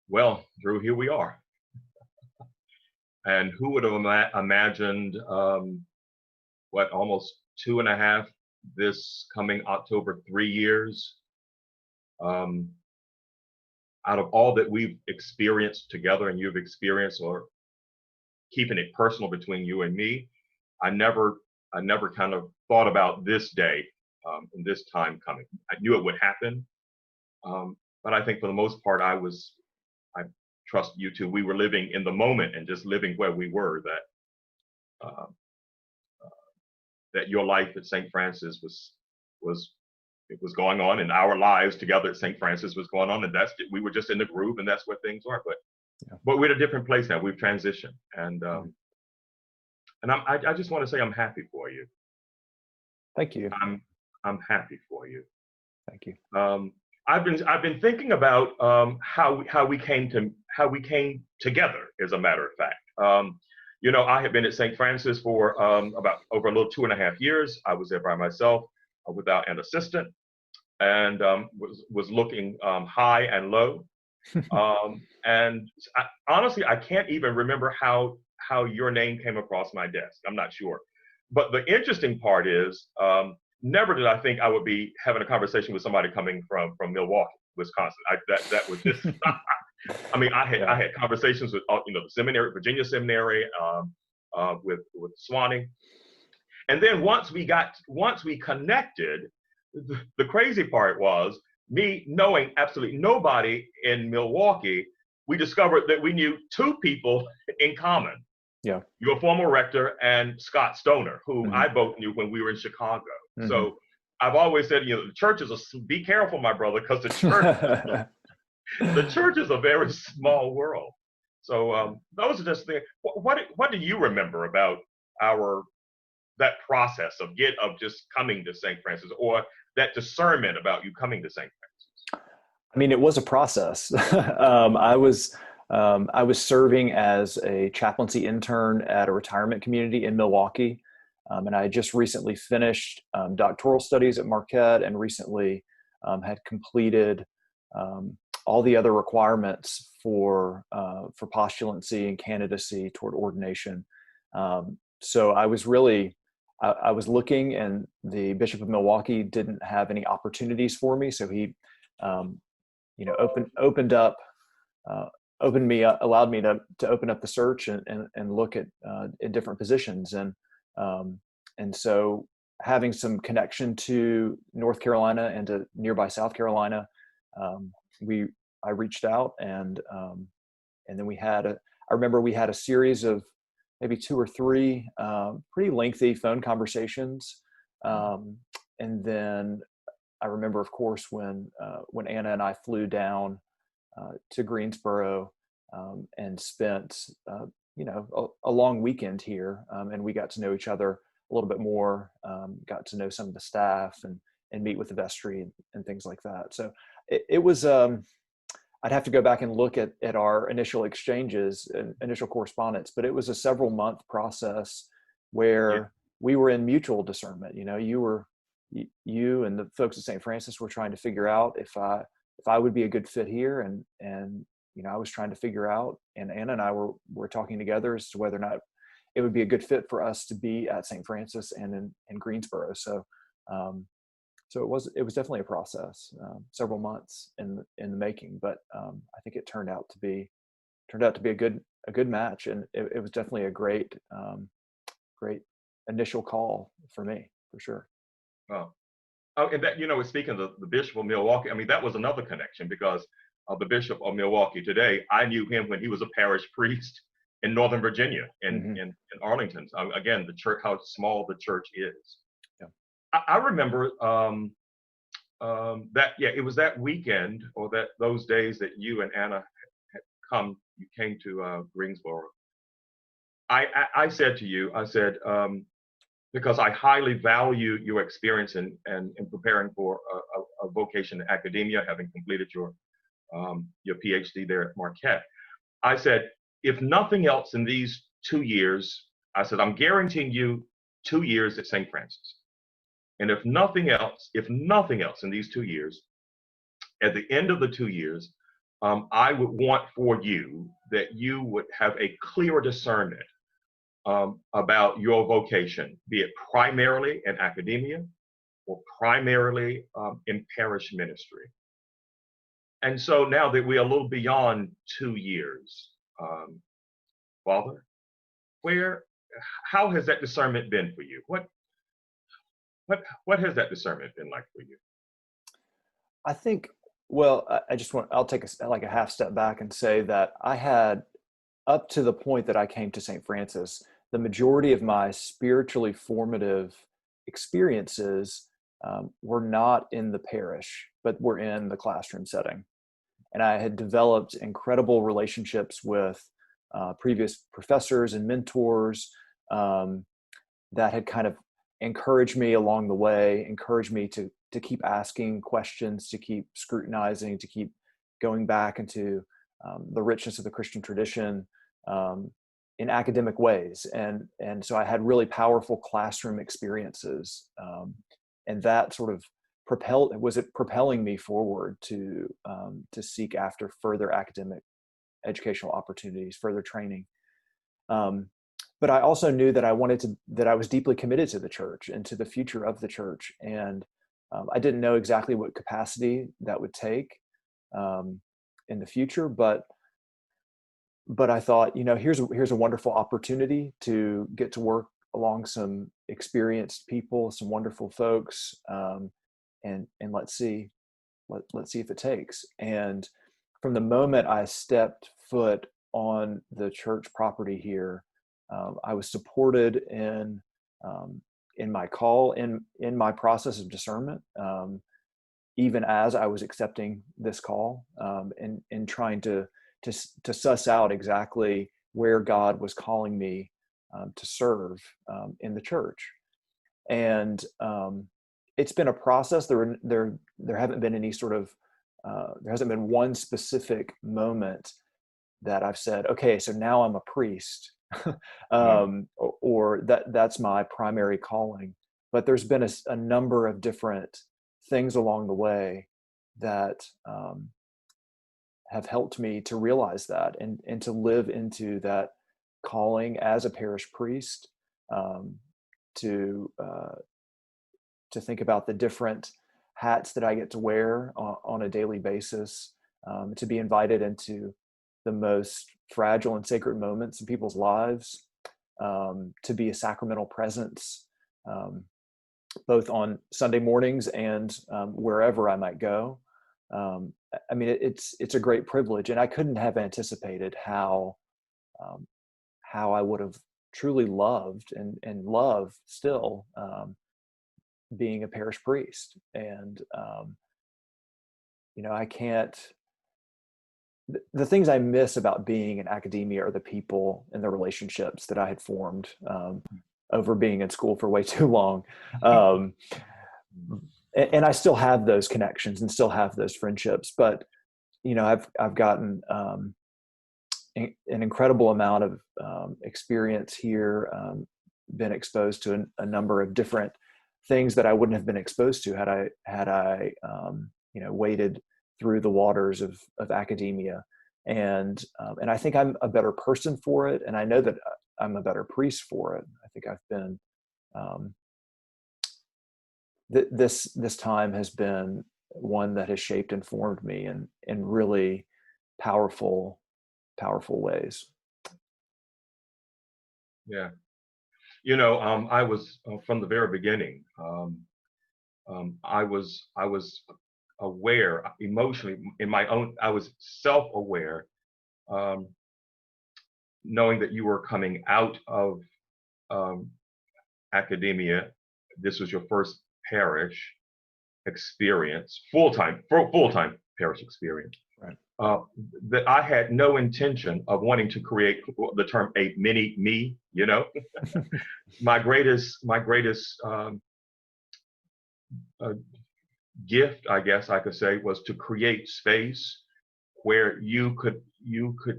Well, Drew, here we are. And who would have imagined, almost two and a half, this coming October, 3 years, um, out of all that we've experienced together and you've experienced, or keeping it personal between you and me, I never kind of thought about this day and this time coming. I knew it would happen, but I think for the most part, I trust you too. We were living in the moment and just living where we were. Uh, that your life at St. Francis was it was going on, and our lives together at St. Francis was going on, and we were just in the groove, and that's where things are. But we're at a different place now. We've transitioned, and I just want to say I'm happy for you. Thank you. I'm happy for you. Thank you. I've been thinking about how we came together. As a matter of fact, I had been at St. Francis for about over a little 2.5 years. I was there by myself, without an assistant, and was looking high and low. And honestly, I can't even remember how your name came across my desk. I'm not sure. But the interesting part is, never did I think I would be having a conversation with somebody coming from Milwaukee, Wisconsin. That was just. I mean, I had conversations with the seminary, Virginia Seminary, with Swanee, and then once we connected, the crazy part was me knowing absolutely nobody in Milwaukee. We discovered that we knew two people in common. Yeah. Your former rector and Scott Stoner, who I both knew when we were in Chicago. So I've always said, the church be careful, my brother, because the church is a very small world. So those are just things. What do you remember about that process of just coming to St. Francis, or that discernment about you coming to St. Francis? I mean, it was a process. I was serving as a chaplaincy intern at a retirement community in Milwaukee. And I had just recently finished doctoral studies at Marquette, and recently had completed all the other requirements for postulancy and candidacy toward ordination. So I was I was looking, and the Bishop of Milwaukee didn't have any opportunities for me. So he, allowed me to open up the search and look at in different positions. And so having some connection to North Carolina and to nearby South Carolina, I reached out, and then I remember we had a series of maybe 2 or 3 pretty lengthy phone conversations. And then I remember, of course, when Anna and I flew down to Greensboro and spent a long weekend here, and we got to know each other a little bit more, got to know some of the staff and meet with the vestry and things like that. So it was, I'd have to go back and look at our initial exchanges and initial correspondence, but it was a several month process where we were in mutual discernment. You and the folks at St. Francis were trying to figure out if I would be a good fit here, and I was trying to figure out, and Anna and I were talking together as to whether or not it would be a good fit for us to be at St. Francis and in Greensboro. So it was definitely a process, several months in the making, but I think it turned out to be a good match, and it was definitely a great initial call for me, for sure. Oh, and that, speaking of the Bishop of Milwaukee, I mean, that was another connection, because the Bishop of Milwaukee today, I knew him when he was a parish priest in Northern Virginia, in Arlington. Again, the church, how small the church is. Yeah. I remember it was that weekend, or those days that you and Anna you came to Greensboro. I said to you, because I highly value your experience in preparing for a vocation in academia, having completed your PhD there at Marquette. I said, if nothing else in these 2 years, I said, I'm guaranteeing you 2 years at St. Francis. And if nothing else in these 2 years, at the end of the 2 years, I would want for you that you would have a clear discernment about your vocation, be it primarily in academia or primarily in parish ministry. And so now that we're a little beyond 2 years, Father, how has that discernment been for you? What has that discernment been like for you? I think, well, I'll take a half step back and say that I had, up to the point that I came to St. Francis, the majority of my spiritually formative experiences were not in the parish, but were in the classroom setting. And I had developed incredible relationships with previous professors and mentors that had kind of encouraged me along the way, encouraged me to keep asking questions, to keep scrutinizing, to keep going back into the richness of the Christian tradition in academic ways. And so I had really powerful classroom experiences. And that sort of propelling me forward to seek after further academic educational opportunities, further training. But I also knew that I was deeply committed to the church and to the future of the church. And I didn't know exactly what capacity that would take in the future, but I thought, here's a wonderful opportunity to get to work along some experienced people, some wonderful folks, and let's see if it takes. And from the moment I stepped foot on the church property here, I was supported in my call, in my process of discernment, even as I was accepting this call, and trying to suss out exactly where God was calling me to serve in the church. And it's been a process. There haven't been any sort of there hasn't been one specific moment that I've said, okay, so now I'm a priest, or that's my primary calling. But there's been a number of different things along the way that have helped me to realize that and to live into that calling as a parish priest, to think about the different hats that I get to wear on a daily basis, to be invited into the most fragile and sacred moments in people's lives, to be a sacramental presence, both on Sunday mornings and wherever I might go. I mean, it's a great privilege, and I couldn't have anticipated how I would have truly loved and love still being a parish priest. And I can't. The things I miss about being in academia are the people and the relationships that I had formed over being in school for way too long. And I still have those connections and still have those friendships, but I've gotten an incredible amount of experience here, been exposed to a number of different things that I wouldn't have been exposed to had I waded through the waters of academia. And I think I'm a better person for it, and I know that I'm a better priest for it. I think I've been this time has been one that has shaped and formed me in really powerful ways. Yeah. I was from the very beginning. I was aware emotionally I was self-aware, knowing that you were coming out of academia. This was your first parish experience, full-time parish experience. Right. That I had no intention of wanting to create the term a mini me. My greatest gift, I guess I could say, was to create space where you could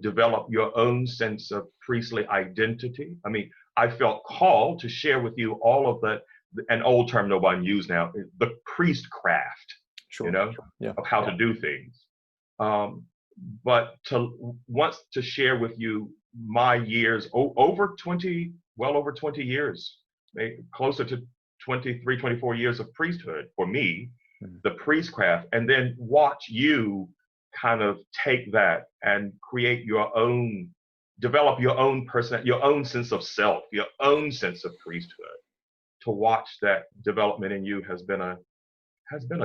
develop your own sense of priestly identity. I mean, I felt called to share with you all of an old term nobody uses now, the priest craft, Sure. of how to do things. but to wants to share with you my years over 20, well over 20 years, closer to 23, 24 years of priesthood for me, Mhm. the priestcraft, and then watch you kind of take that and create your own, develop your own person, your own sense of self, your own sense of priesthood. To watch that development in you has been a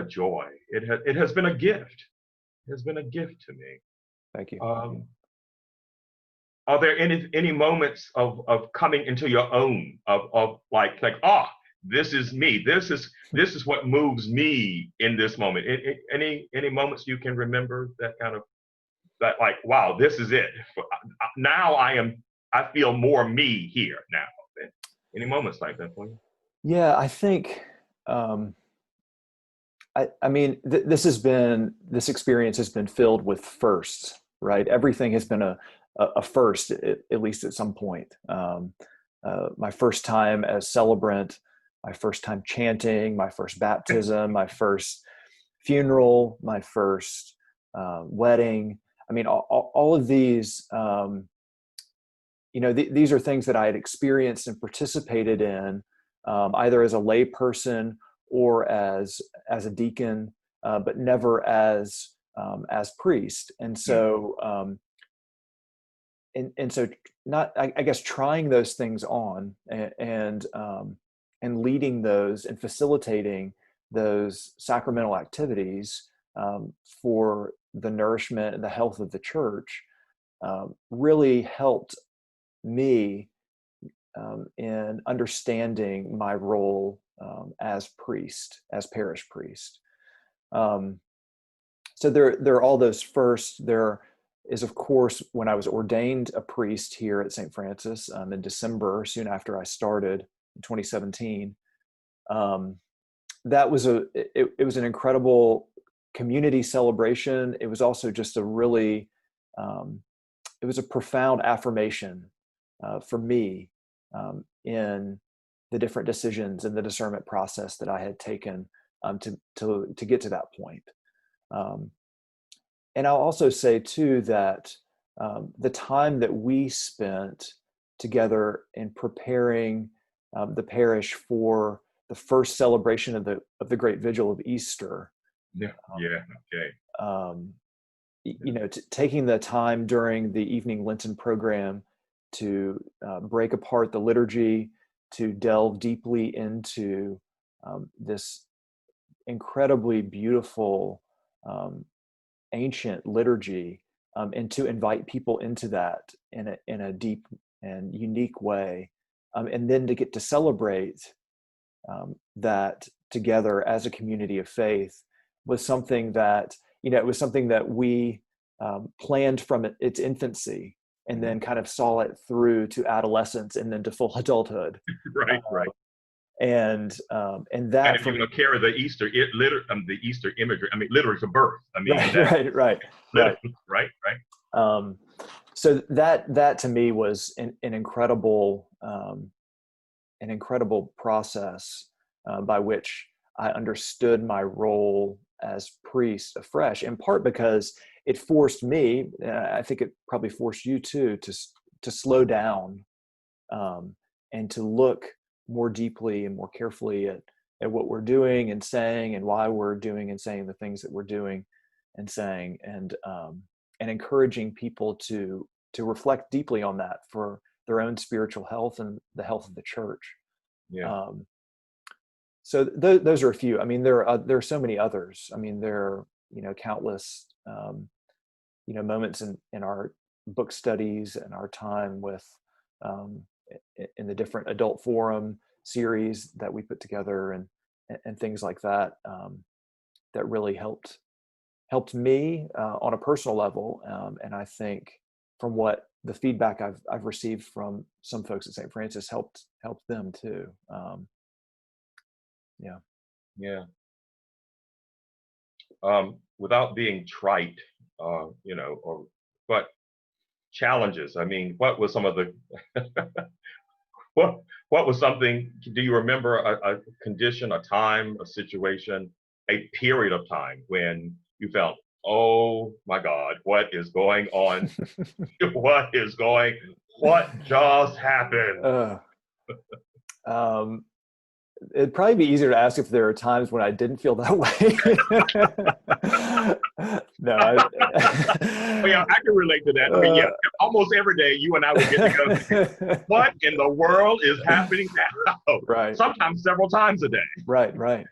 joy. It has been a gift. It has been a gift to me. Thank you. Um, are there any moments of coming into your own of like this is me. This is what moves me in this moment. Any moments you can remember that kind of that like wow, this is it. Now I feel more me here now. Any moments like that for you? Yeah, I think I mean this experience has been filled with firsts, right? Everything has been a first, at least at some point. My first time as celebrant, my first time chanting, my first baptism, my first funeral, my first wedding. I mean, all of these, these are things that I had experienced and participated in, either as a lay person or as a deacon, but never as priest. And so, and so, not I guess trying those things on and leading those and facilitating those sacramental activities for the nourishment and the health of the church really helped me in understanding my role as priest, as parish priest. So there are all those firsts. There is, of course, when I was ordained a priest here at St. Francis in December, soon after I started in 2017. That was it was an incredible community celebration. It was also just a really it was a profound affirmation for me in the different decisions and the discernment process that I had taken to get to that point. And I'll also say too that the time that we spent together in preparing the parish for the first celebration of the Great Vigil of Easter. Yeah. Yeah. Okay. Um, taking the time during the evening Lenten program to break apart the liturgy, to delve deeply into this incredibly beautiful ancient liturgy, and to invite people into that in a deep and unique way, and then to get to celebrate that together as a community of faith was something that it was something that we planned from its infancy, and then kind of saw it through to adolescence and then to full adulthood. Right. Right. And And that if you're for going to carry the Easter imagery, I mean, literally to birth. I mean, right, that right. right, right. So that to me was an incredible process by which I understood my role as priest afresh, in part because it forced me, I think it probably forced you too, to slow down and to look more deeply and more carefully at what we're doing and saying, and why we're doing and saying the things that we're doing and saying, and encouraging people to reflect deeply on that for their own spiritual health and the health of the church. Yeah. So those are a few. I mean, there are so many others. I mean, there are countless moments in our book studies and our time with in the different adult forum series that we put together and things like that, that really helped me on a personal level, and I think from what the feedback I've received from some folks at St. Francis helped them too. Yeah. Yeah. Without being trite, but challenges. I mean, what was some of the what was something? Do you remember a condition, a time, a situation, a period of time when you felt Oh my God, what is going on? What just happened? uh, um, it'd probably be easier to ask if there are times when I didn't feel that way. No, Oh, yeah, I can relate to that. I mean, yeah, almost every day you and I would get together. What in the world is happening now? right, Sometimes several times a day. right.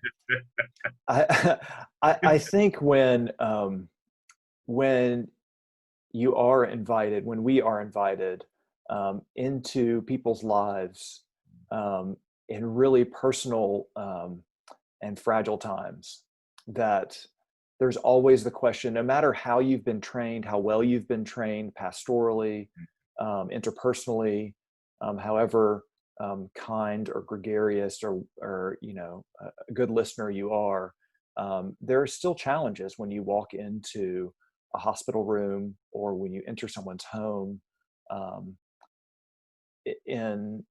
I, I think when you are invited, when we are invited into people's lives in really personal and fragile times, that there's always the question, no matter how you've been trained, how well you've been trained pastorally, interpersonally, however kind or gregarious or a good listener you are, there are still challenges when you walk into a hospital room or when you enter someone's home, um, in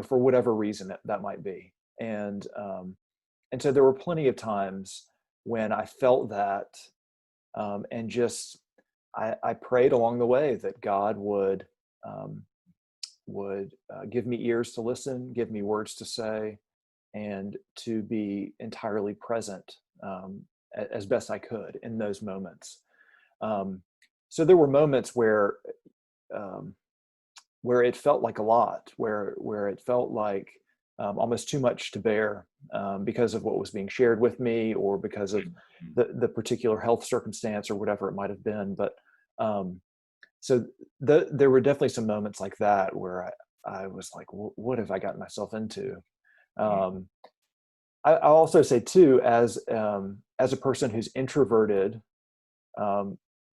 for whatever reason that might be. And so there were plenty of times when I felt that, and just I prayed along the way that God would give me ears to listen, give me words to say, and to be entirely present, as best I could in those moments. So there were moments um, where it felt like a lot, where it felt like almost too much to bear, because of what was being shared with me, or because of the particular health circumstance or whatever it might have been. But so there were definitely some moments like that where I was like, what have I gotten myself into? Um, I'll also say too, as a person who's introverted,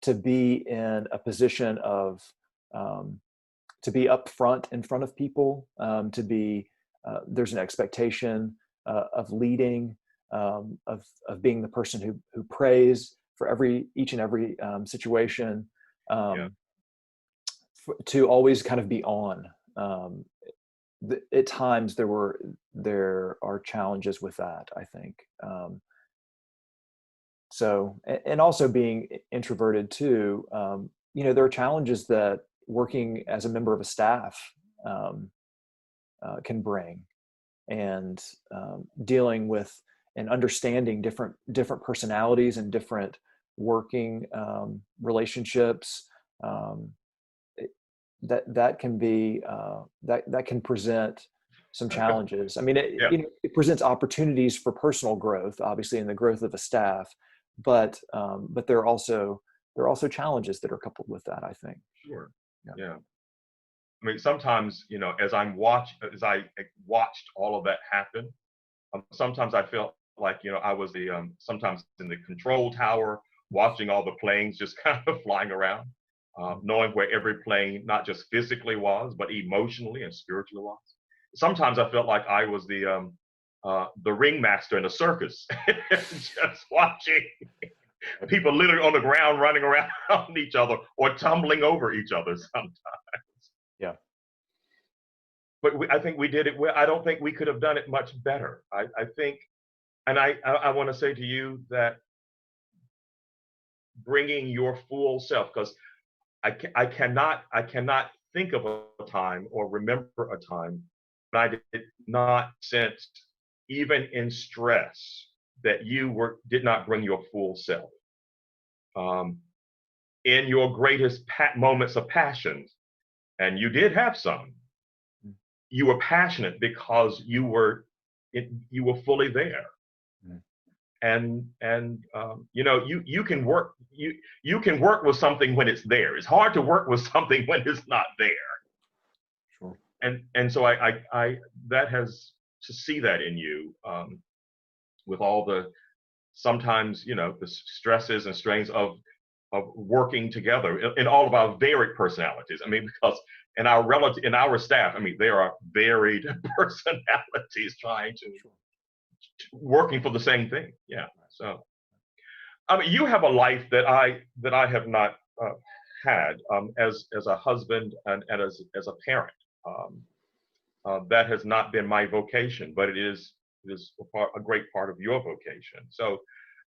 to be in a position of to be up front in front of people, to be there's an expectation of leading, of being the person who prays for each and every situation, Yeah. to always kind of be on. At times there are challenges with that, I think. So, and also being introverted too, there are challenges that working as a member of a staff um, can bring, and dealing with and understanding different personalities and different working relationships. Um, that can be that can present some challenges. I mean, Yeah. it presents opportunities for personal growth, obviously, and the growth of a staff, but there are also challenges that are coupled with that, I think. Sure. Yeah. Yeah. I mean, sometimes, as I watched all of that happen, sometimes I felt like, I was sometimes in the control tower, watching all the planes just kind of flying around, knowing where every plane, not just physically was, but emotionally and spiritually was. Sometimes I felt like I was the ringmaster in a circus, just watching people literally on the ground running around each other or tumbling over each other sometimes. Yeah. But I think we did it well. I don't think we could have done it much better. I think, and I want to say to you that bringing your full self, because I cannot think of a time or remember a time when I did not sense, even in stress, that you did not bring your full self. Um, in your greatest moments of passions, and you did have some, you were passionate because you were fully there. Mm. And you can work with something when it's there. It's hard to work with something when it's not there. Sure. And so I that has to see that in you, with all the sometimes the stresses and strains of working together in all of our varied personalities. I mean, because in our staff, I mean, there are varied personalities trying to Sure. working for the same thing. Yeah. So, I mean, you have a life that I have not had, as a husband and as a parent. Um, that has not been my vocation, but it is a great part of your vocation. So,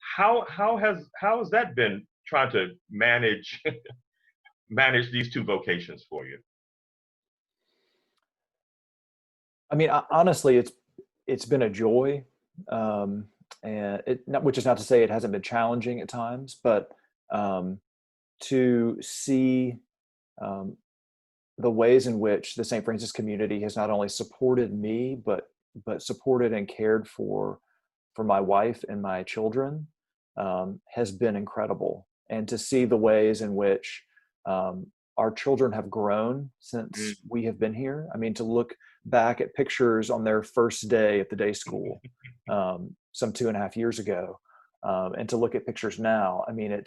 How has that been trying to manage manage these two vocations for you? I mean, honestly, it's been a joy, um, and which is not to say it hasn't been challenging at times, but um, to see um, the ways in which the St. Francis community has not only supported me, but supported and cared for my wife and my children has been incredible. And to see the ways in which um, our children have grown since Mm. we have been here. I mean, to look back at pictures on their first day at the day school some 2.5 years ago, and to look at pictures now. I mean,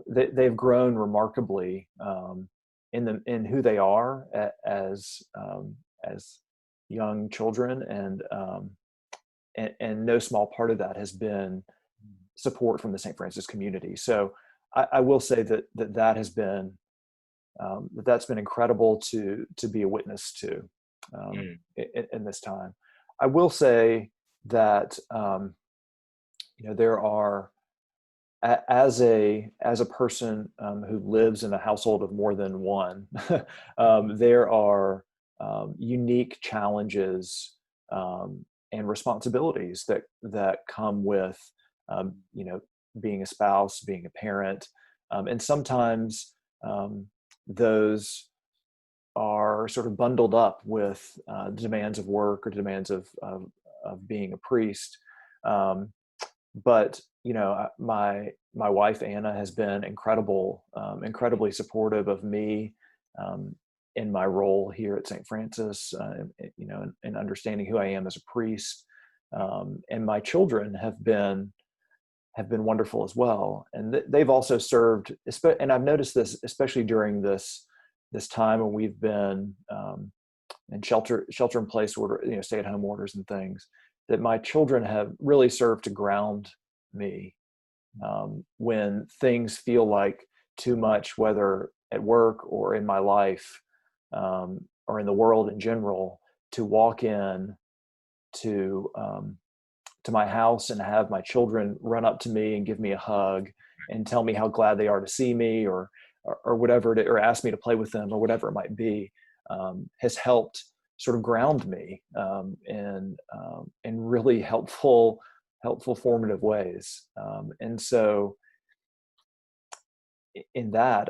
they've grown remarkably in who they are as young children, and no small part of that has been support from the St. Francis community. So I will say that has been that's been incredible to be a witness to Mm. in this time. I will say that there are, as a person who lives in a household of more than one, there are unique challenges and responsibilities that come with being a spouse, being a parent, and sometimes those are sort of bundled up with demands of work or demands of being a priest. But my wife Anna has been incredibly supportive of me in my role here at St. Francis, and understanding who I am as a priest. And my children have been wonderful as well, and they've also served. And I've noticed this especially during this time when we've been in shelter in place order, stay at home orders and things, that my children have really served to ground me when things feel like too much, whether at work or in my life or in the world in general, to walk in to my house and have my children run up to me and give me a hug and tell me how glad they are to see me, or whatever, or ask me to play with them, or whatever it might be, has helped sort of ground me in really helpful formative ways. And so in that,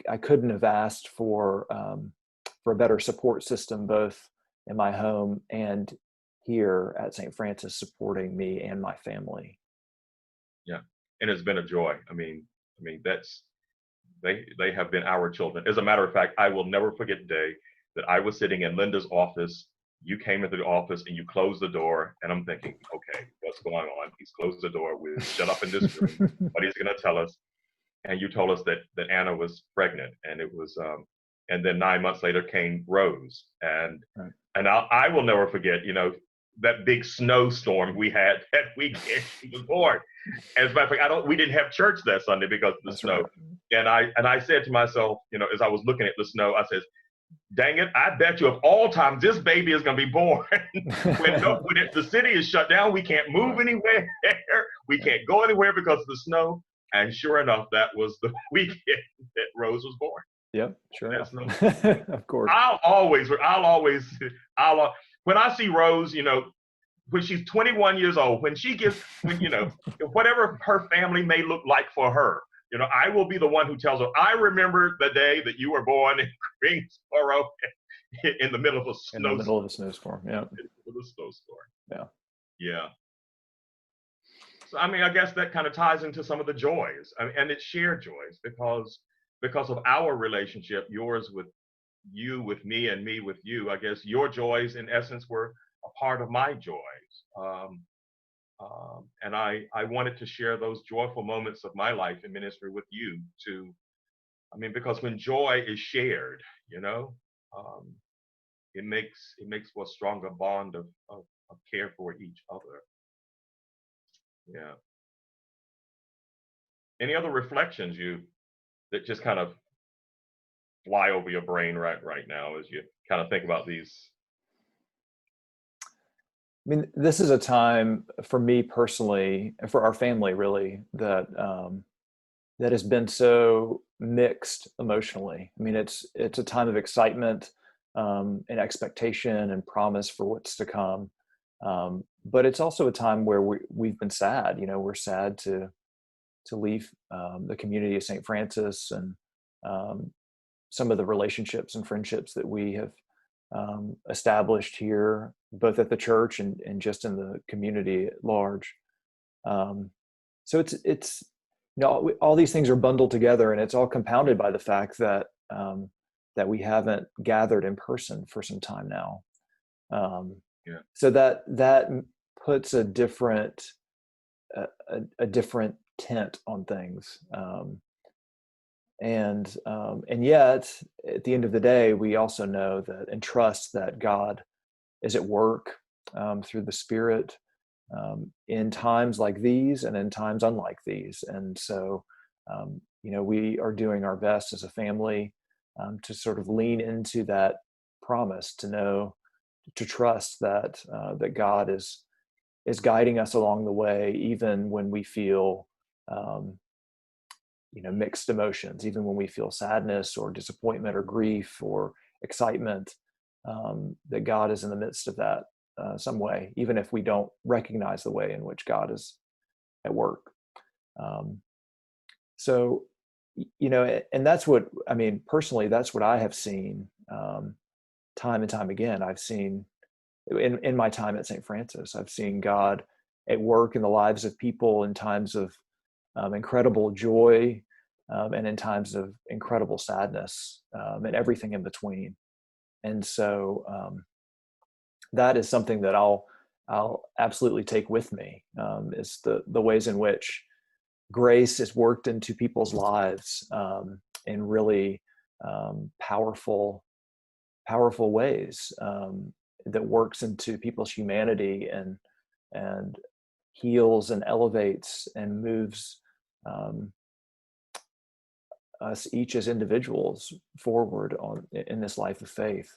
I couldn't have asked for a better support system, both in my home and here at St. Francis, supporting me and my family. Yeah, and it's been a joy. That's they have been our children. As a matter of fact, I will never forget the day that I was sitting in Linda's office. You came into the office and you closed the door, and I'm thinking, okay, what's going on? He's closed the door. We're shut up in this room. What he's going to tell us? And you told us that Anna was pregnant, and it was, and then 9 months later came Rose, and Right. and I will never forget, that big snowstorm we had that weekend she was born. As a matter of fact, we didn't have church that Sunday because of the That's snow. right. And I said to myself, as I was looking at the snow, I said, dang it, I bet you of all times this baby is going to be born when the city is shut down. We can't move Right. anywhere. We can't go anywhere because of the snow. And sure enough, that was the weekend that Rose was born. Yep, sure That's enough. no. Of course. When I see Rose, when she's 21 years old, when whatever her family may look like for her, I will be the one who tells her, I remember the day that you were born in Greensboro in the middle of a In the snowstorm. middle of a snowstorm. Yeah. Yeah. Yeah. So, I guess that kind of ties into some of the joys, and it's shared joys because of our relationship, yours with you, with me, and me with you. I guess your joys, in essence, were a part of my joys. And I wanted to share those joyful moments of my life in ministry with you too. Because when joy is shared, um, it makes for a stronger bond of care for each other. Yeah. Any other reflections that just kind of fly over your brain right now as you kind of think about these? I mean, this is a time for me personally, and for our family, really, that that has been so mixed emotionally. I mean, it's a time of excitement and expectation and promise for what's to come, but it's also a time where we've been sad. You know, we're sad to leave the community of St. Francis and um, some of the relationships and friendships that we have established here, both at the church and just in the community at large. Um, so it's you know, all these things are bundled together, and it's all compounded by the fact that that we haven't gathered in person for some time now. Yeah. So that puts a different a different tint on things. And yet, at the end of the day, we also know that and trust that God is at work through the Spirit in times like these and in times unlike these. And so, you know, we are doing our best as a family to sort of lean into that promise, to know, to trust that that God is guiding us along the way, even when we feel you know, mixed emotions, even when we feel sadness or disappointment or grief or excitement, that God is in the midst of that some way, even if we don't recognize the way in which God is at work. Um, so, you know, and that's what, I mean, personally, that's what I have seen time and time again. I've seen in my time at St. Francis, I've seen God at work in the lives of people in times of incredible joy and in times of incredible sadness and everything in between. And so that is something that I'll absolutely take with me is the ways in which grace is worked into people's lives in really powerful ways that works into people's humanity and heals and elevates and moves us each as individuals forward in this life of faith,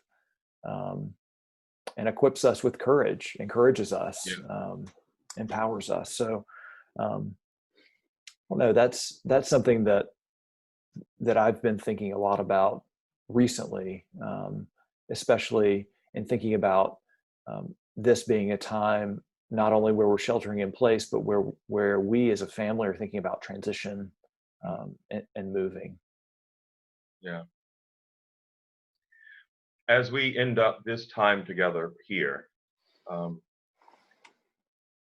and equips us with courage, encourages us, Yeah. empowers us. So, well, no, that's something that I've been thinking a lot about recently, especially in thinking about this being a time not only where we're sheltering in place, but where we as a family are thinking about transition and moving. Yeah. As we end up this time together here, um,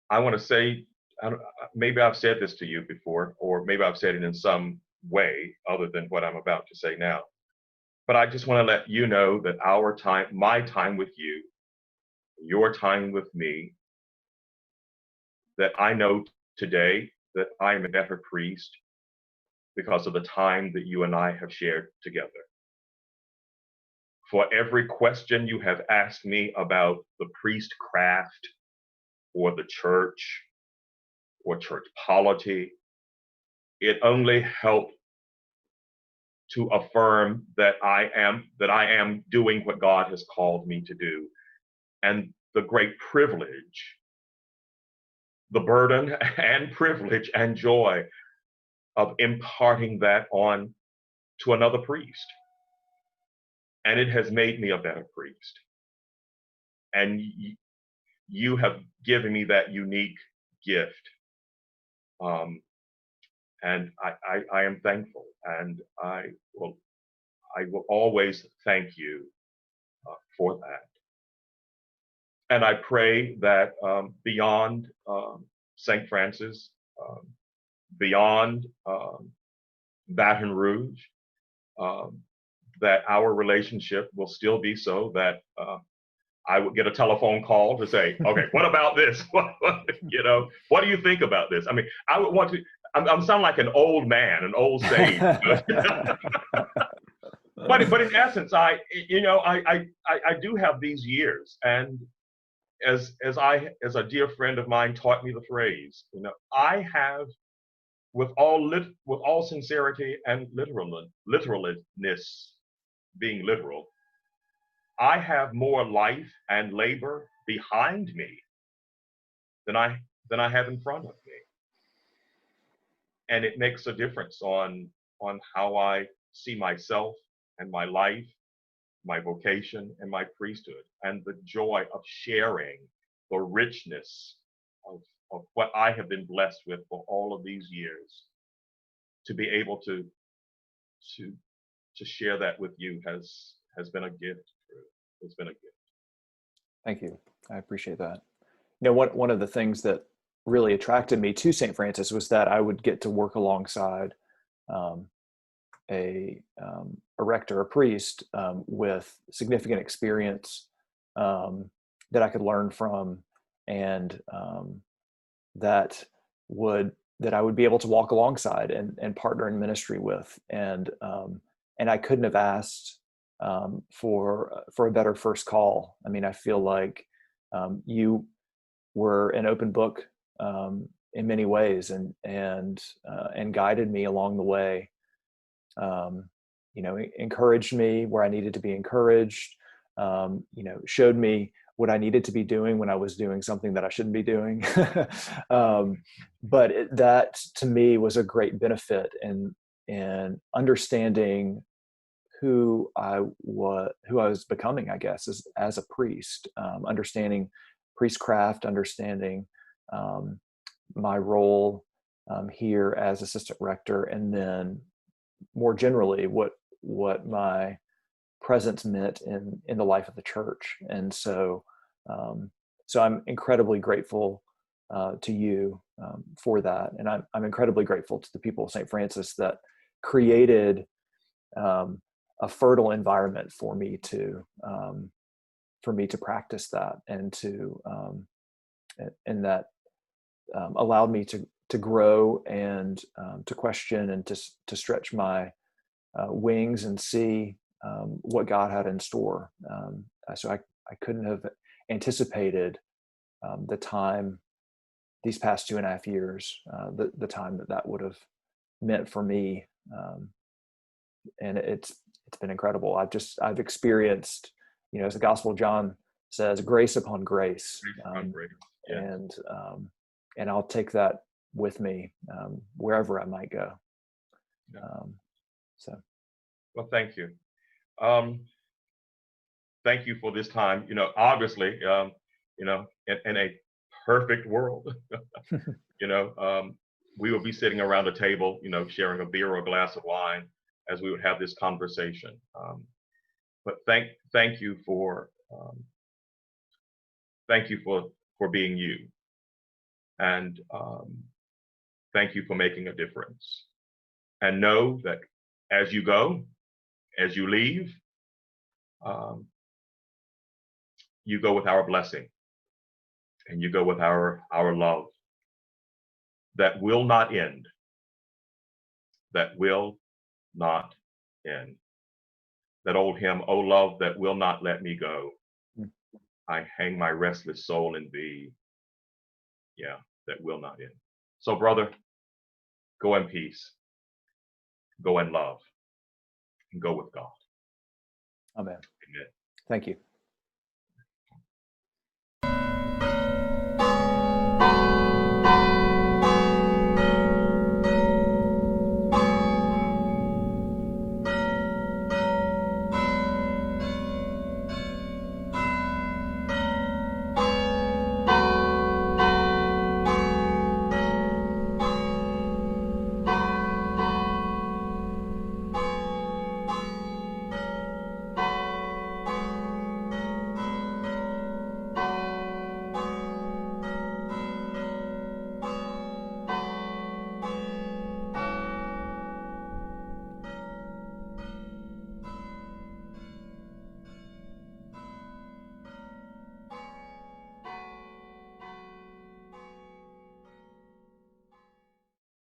I want to say, maybe I've said this to you before, or maybe I've said it in some way other than what I'm about to say now. But I just want to let you know that our time, my time with you, your time with me, that I know today that I am a better priest because of the time that you and I have shared together. For every question you have asked me about the priest craft or the church or church polity, it only helped to affirm that I am doing what God has called me to do. And the great privilege, the burden and privilege and joy of imparting that on to another priest. And it has made me a better priest. And you have given me that unique gift. Um, and I am thankful. And I will always thank you for that. And I pray that beyond St. Francis, um, beyond Baton Rouge, um, that our relationship will still be so that I would get a telephone call to say, okay, what about this? You know, what do you think about this? I mean, I would want to, I'm sounding like an old man, an old sage. But in essence, I do have these years, and as a dear friend of mine taught me the phrase, you know, I have with all sincerity and literalness, being literal, I have more life and labor behind me than I have in front of me. And it makes a difference on how I see myself and my life, my vocation, and my priesthood, and the joy of sharing the richness of what I have been blessed with for all of these years. To be able to share that with you has been a gift. It's been a gift. Thank you. I appreciate that. You know, one of the things that really attracted me to St. Francis was that I would get to work alongside a rector, a priest with significant experience that I could learn from, and that I would be able to walk alongside and partner in ministry with, and I couldn't have asked for a better first call. I mean, I feel like you were an open book in many ways, and guided me along the way. You know, encouraged me where I needed to be encouraged. You know, showed me what I needed to be doing when I was doing something that I shouldn't be doing. But that to me was a great benefit in understanding who I was becoming, I guess, as a priest, understanding priestcraft, understanding my role here as assistant rector, and then more generally what my presence meant in the life of the church. And so I'm incredibly grateful to you for that, and I'm incredibly grateful to the people of St. Francis that created a fertile environment for me to practice that, and that allowed me to grow and to question and to stretch my wings and see what God had in store. So I couldn't have anticipated the time, these past 2.5 years, the time that would have meant for me. And it's been incredible. I've experienced, you know, as the Gospel of John says, grace upon grace. Yeah. And I'll take that with me wherever I might go. Yeah. Well, thank you. Thank you for this time. You know, obviously, you know, in a perfect world, you know, we would be sitting around a table, you know, sharing a beer or a glass of wine as we would have this conversation. But thank you for being you, and thank you for making a difference. And know that as you go, as you leave, you go with our blessing, and you go with our love that will not end. That will not end. That old hymn, "Oh love that will not let me go, I hang my restless soul in thee." Yeah, that will not end. So, brother, go in peace, go in love, and go with God. Amen. Amen. Thank you.